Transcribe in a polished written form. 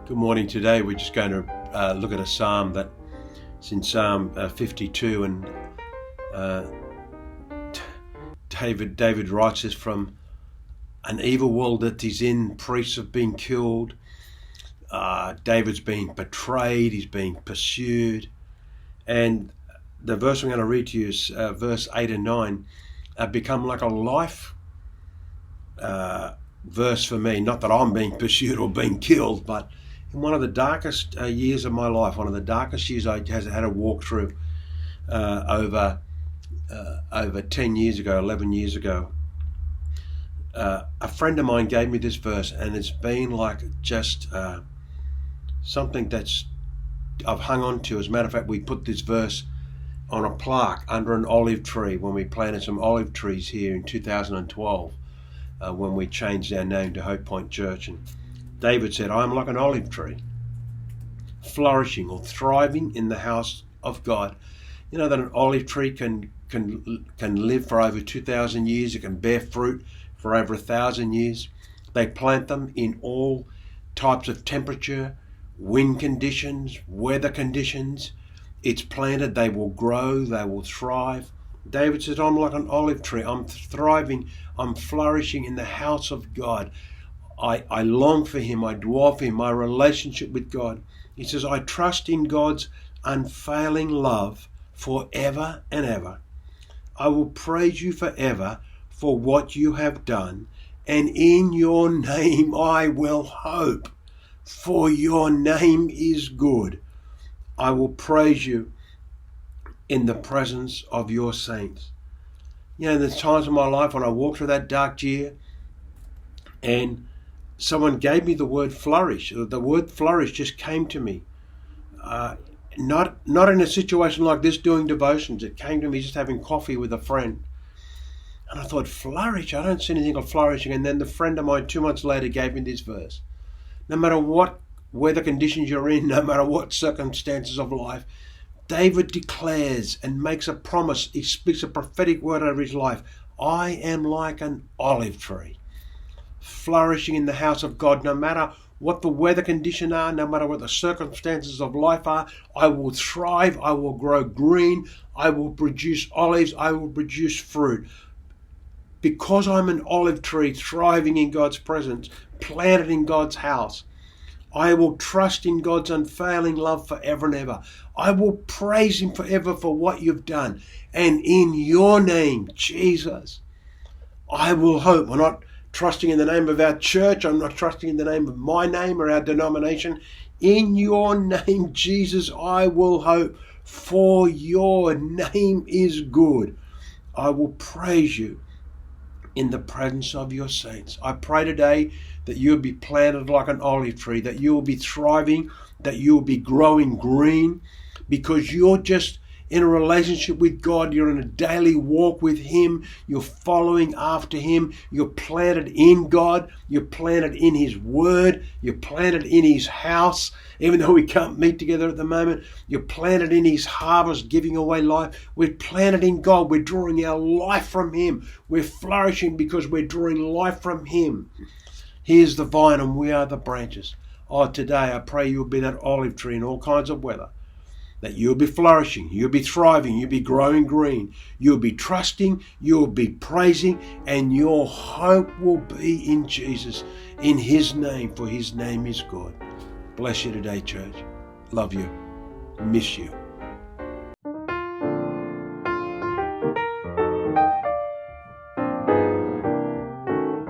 Good morning. Today we're just going to look at a psalm that's in Psalm 52, and David writes this from an evil world that he's in. Priests have been killed. David's being betrayed. He's being pursued. And the verse I'm going to read to you is verse 8 and 9. Become like a life verse for me. Not that I'm being pursued or being killed, but in one of the darkest years of my life, one of the darkest years I had to walk through over 10 years ago, 11 years ago, a friend of mine gave me this verse, and it's been like just something that's I've hung on to. As a matter of fact, we put this verse on a plaque under an olive tree when we planted some olive trees here in 2012, when we changed our name to HopePoint Church. And David said, "I am like an olive tree, flourishing or thriving in the house of God." You know that an olive tree can live for over 2,000 years. It can bear fruit for over 1,000 years. They plant them in all types of temperature, wind conditions, weather conditions. It's planted, they will grow, they will thrive. David says, "I'm like an olive tree. I'm thriving, I'm flourishing in the house of God. I long for him, I dwell for him, my relationship with God." He says, "I trust in God's unfailing love forever and ever. I will praise you forever for what you have done, and in your name I will hope, for your name is good. I will praise you in the presence of your saints." You know, there's times in my life when I walked through that dark year and someone gave me the word flourish. The word flourish just came to me. Not in a situation like this doing devotions. It came to me just having coffee with a friend. And I thought, flourish? I don't see anything of flourishing. And then the friend of mine 2 months later gave me this verse. No matter what weather conditions you're in, no matter what circumstances of life, David declares and makes a promise. He speaks a prophetic word over his life. "I am like an olive tree, flourishing in the house of God. No matter what the weather conditions are, no matter what the circumstances of life are, I will thrive, I will grow green, I will produce olives, I will produce fruit. Because I'm an olive tree thriving in God's presence, planted in God's house, I will trust in God's unfailing love forever and ever. I will praise him forever for what you've done. And in your name, Jesus, I will hope." We're not trusting in the name of our church. I'm not trusting in the name of my name or our denomination. "In your name, Jesus, I will hope, for your name is good. I will praise you in the presence of your saints." I pray today that you'll be planted like an olive tree, that you will be thriving, that you will be growing green, because you're just in a relationship with God. You're in a daily walk with him. You're following after him. You're planted in God. You're planted in his word. You're planted in his house. Even though we can't meet together at the moment, you're planted in his harvest, giving away life. We're planted in God. We're drawing our life from him. We're flourishing because we're drawing life from him. He is the vine and we are the branches. Oh, today I pray you'll be that olive tree in all kinds of weather, that you'll be flourishing, you'll be thriving, you'll be growing green, you'll be trusting, you'll be praising, and your hope will be in Jesus, in his name, for his name is good. Bless you today, church. Love you. Miss you.